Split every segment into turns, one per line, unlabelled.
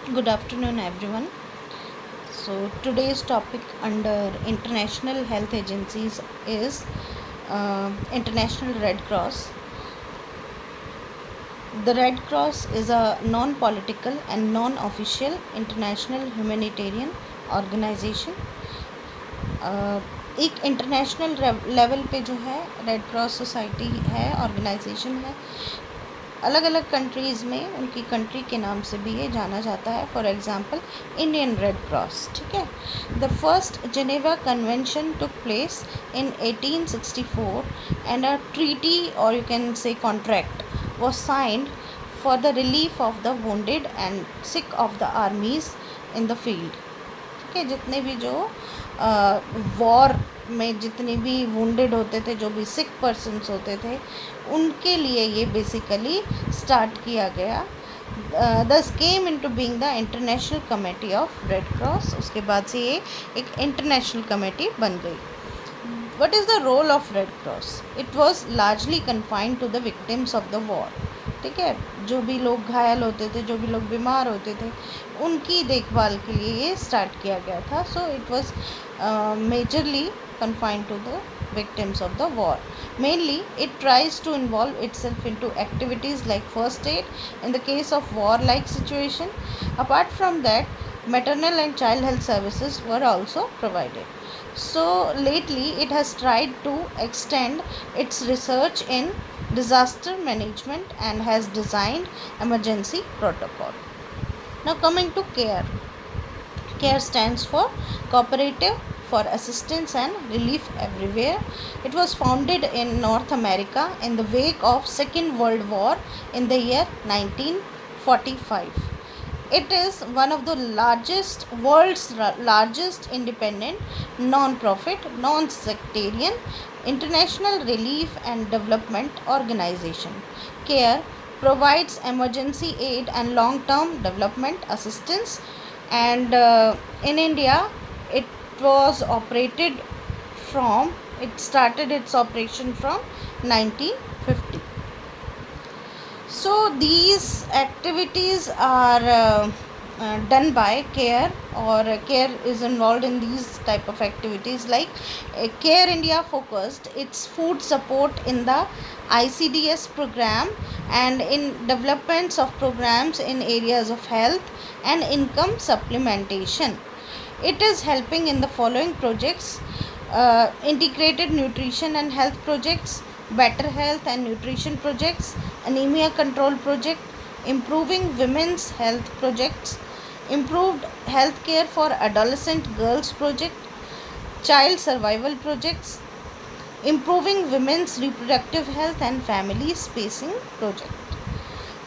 Good afternoon, everyone. So, today's topic under international health agencies is International Red Cross. The Red Cross is a non political and non official international humanitarian organization. एक international level पे जो है red cross society है, organisation है. अलग अलग countries में उनकी कंट्री के नाम से भी ये जाना जाता है. For example Indian red cross. ठीक है. The first Geneva convention took place in 1864 and a treaty और you can say contract was signed for the relief of the wounded and sick of the armies in the field. ठीक है. जितने भी जो war में जितने भी wounded होते थे, जो भी सिक पर्सन्स होते थे, उनके लिए ये बेसिकली स्टार्ट किया गया. This came into being the international committee of red cross. उसके बाद से ये एक इंटरनेशनल कमेटी बन गई. What is the role of red cross? It was largely confined to the victims of the war. ठीक है. जो भी लोग घायल होते थे, जो भी लोग बीमार होते थे, उनकी देखभाल के लिए ये स्टार्ट किया गया था. So it was majorly confined to the victims of the war. Mainly, it tries to involve itself into activities like first aid in the case of war-like situation. Apart from that, maternal and child health services were also provided. So lately, it has tried to extend its research in disaster management and has designed emergency protocol. Now coming to CARE. CARE stands for Cooperative for Assistance and Relief Everywhere. It was founded in North America in the wake of Second World War in the year 1945. It is one of the world's largest independent, non-profit, non-sectarian international relief and development organization. CARE provides emergency aid and long-term development assistance, and in India it was operated from it started its operation from 1950. So these activities are done by CARE, or CARE is involved in these type of activities like CARE India focused its food support in the ICDS program and in developments of programs in areas of health and income supplementation. It is helping in the following projects: integrated nutrition and health projects, better health and nutrition projects, anemia control project, improving women's health projects, improved health care for adolescent girls project, child survival projects, improving women's reproductive health and family spacing project.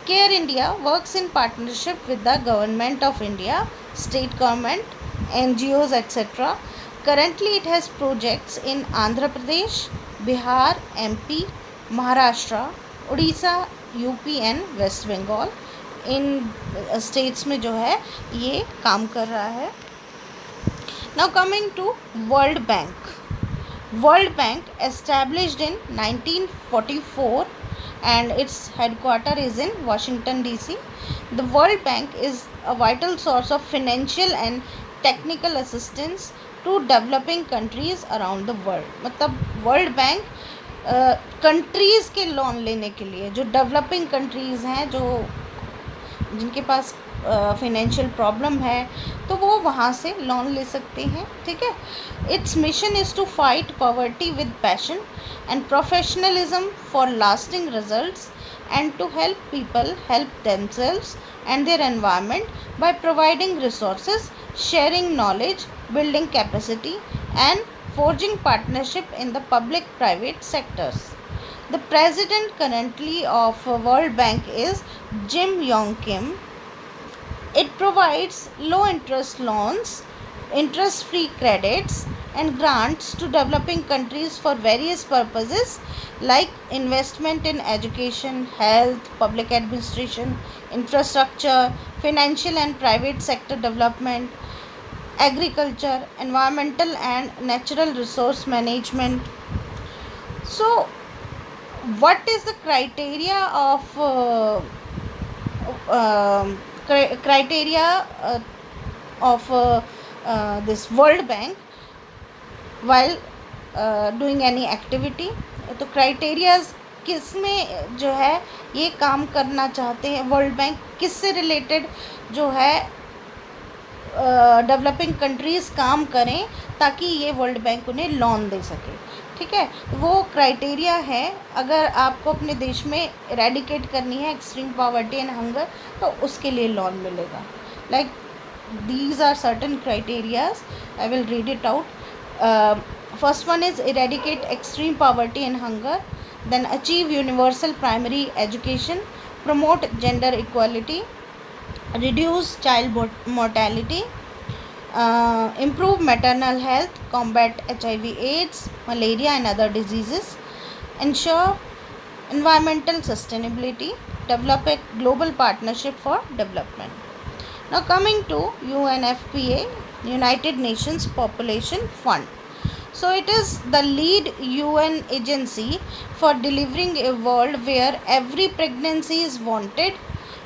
CARE India works in partnership with the Government of India, state government, NGOs, etc. Currently, it has projects in Andhra Pradesh, Bihar, MP, Maharashtra, Odisha, UP and West Bengal. In states में जो है ये काम कर रहा है. Now coming to World Bank. World Bank established in 1944 and its headquarter is in Washington DC. The World Bank is a vital source of financial and technical assistance to developing countries around the world. मतलब world bank countries के loan लेने के लिए, जो developing countries हैं, जो जिनके पास financial problem है, तो वो वहाँ से लोन ले सकते हैं. ठीक है. Its mission is to fight poverty with passion and professionalism for lasting results and to help people help themselves and their environment by providing resources, sharing knowledge, building capacity and forging partnership in the public-private sectors. The president currently of World Bank is Jim Yong Kim. It provides low interest loans, interest free credits and grants to developing countries for various purposes like investment in education, health, public administration, infrastructure, financial and private sector development, agriculture, environmental and natural resource management. So, what is the criteria of criteria of this World Bank while doing any activity. तो criterias किस में जो है ये काम करना चाहते हैं, वर्ल्ड बैंक किससे रिलेटेड जो है डेवलपिंग कंट्रीज़ काम करें ताकि ये वर्ल्ड बैंक उन्हें लोन दे सके. ठीक है, वो क्राइटेरिया है. अगर आपको अपने देश में इरेडिकेट करनी है एक्सट्रीम पॉवर्टी एंड हंगर तो उसके लिए लोन मिलेगा. Like these are certain criterias. I will read it out. First one is eradicate extreme poverty and hunger, then achieve universal primary education, promote gender equality, reduce child mortality, improve maternal health, combat HIV AIDS, malaria and other diseases, ensure environmental sustainability, develop a global partnership for development. Now coming to UNFPA, United Nations Population Fund. So it is the lead UN agency for delivering a world where every pregnancy is wanted,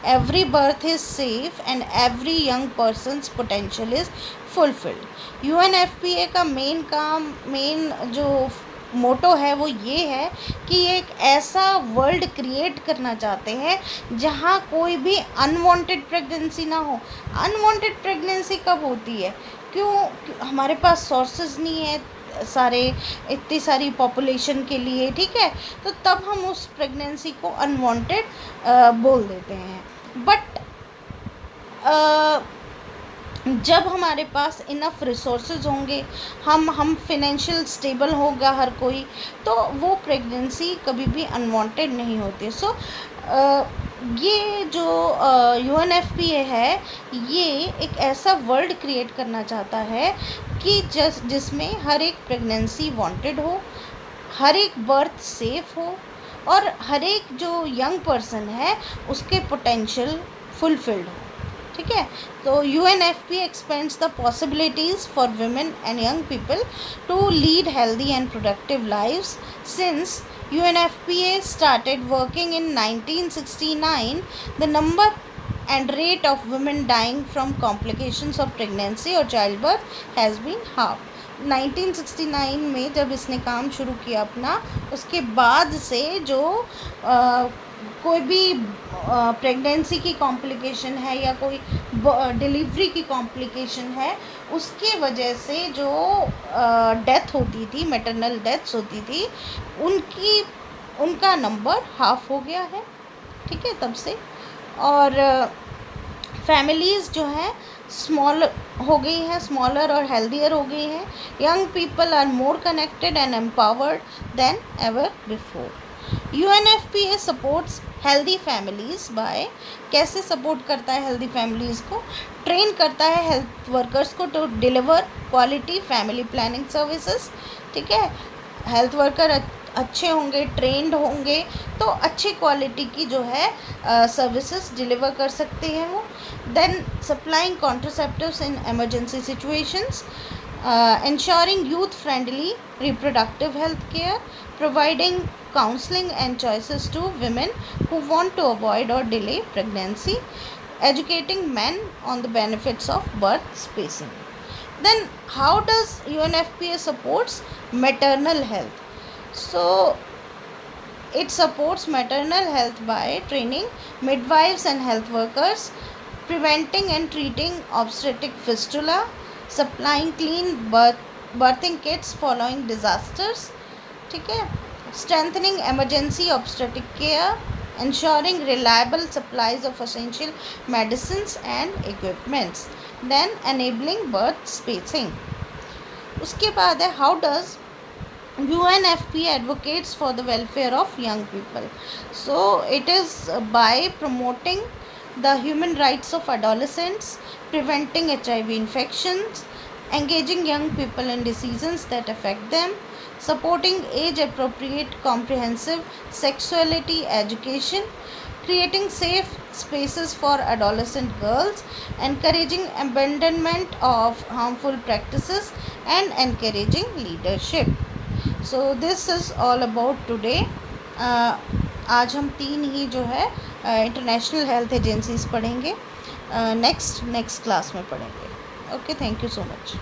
every birth is safe and every young person's potential is fulfilled. UNFPA का main जो मोटो है वो ये है कि एक ऐसा world create करना चाहते हैं जहाँ कोई भी अनवांटेड प्रेगनेंसी ना हो. अनवांटेड प्रेगनेंसी कब होती है? क्यों? हमारे पास सोर्सेज नहीं है सारे इतनी सारी पॉपुलेशन के लिए. ठीक है, तो तब हम उस प्रेगनेंसी को अनवांटेड बोल देते हैं. बट जब हमारे पास इनफ रिसोर्सेज होंगे, हम फिनेंशियल स्टेबल होगा हर कोई, तो वो प्रेगनेंसी कभी भी अनवांटेड नहीं होती. सो ये जो UNFPA है ये एक ऐसा वर्ल्ड क्रिएट करना चाहता है कि जिसमें हर एक प्रेगनेंसी वांटेड हो, हर एक बर्थ सेफ हो और हर एक जो यंग पर्सन है उसके पोटेंशियल फुलफिल्ड हो. ठीक है, तो UNFPA expands the possibilities for women and young people to lead healthy and productive lives. Since UNFPA started working in 1969, the number and rate of women dying from complications of pregnancy or childbirth has been halved. 1969 में जब इसने काम शुरू किया अपना, उसके बाद से जो कोई भी प्रेगनेंसी की कॉम्प्लिकेशन है या कोई डिलीवरी की कॉम्प्लिकेशन है उसके वजह से जो डेथ होती थी, मैटरनल डेथ्स होती थी, उनका नंबर हाफ हो गया है. ठीक है, तब से. और फैमिलीज़ जो हैं स्मॉल हो गई हैं, स्मॉलर और हेल्दियर हो गई हैं. Young people are more connected and empowered than ever before. UNFPA supports healthy families by, कैसे सपोर्ट करता है हेल्दी फैमिलीज़ को? ट्रेन करता है हेल्थ वर्कर्स को to deliver quality family planning services. ठीक है, हेल्थ वर्कर अच्छे होंगे, ट्रेंड होंगे तो अच्छी क्वालिटी की जो है सर्विसेज डिलीवर कर सकते हैं वो. Then supplying contraceptives in emergency situations, ensuring youth-friendly reproductive health care, providing counseling and choices to women who want to avoid or delay pregnancy, educating men on the benefits of birth spacing. Then how does UNFPA supports maternal health? So it supports maternal health by training midwives and health workers, preventing and treating obstetric fistula, supplying clean birthing kits following disasters. ठीक है, strengthening emergency obstetric care, ensuring reliable supplies of essential medicines and equipments, then enabling birth spacing. उसके बाद है how does UNFPA advocates for the welfare of young people. So it is by promoting the human rights of adolescents, preventing HIV infections, engaging young people in decisions that affect them, supporting age-appropriate comprehensive sexuality education, creating safe spaces for adolescent girls, encouraging abandonment of harmful practices, and encouraging leadership. So this is all about today. आज हम 3 ही जो है international health agencies पढ़ेंगे. Next class में पढ़ेंगे। Okay, thank you so much.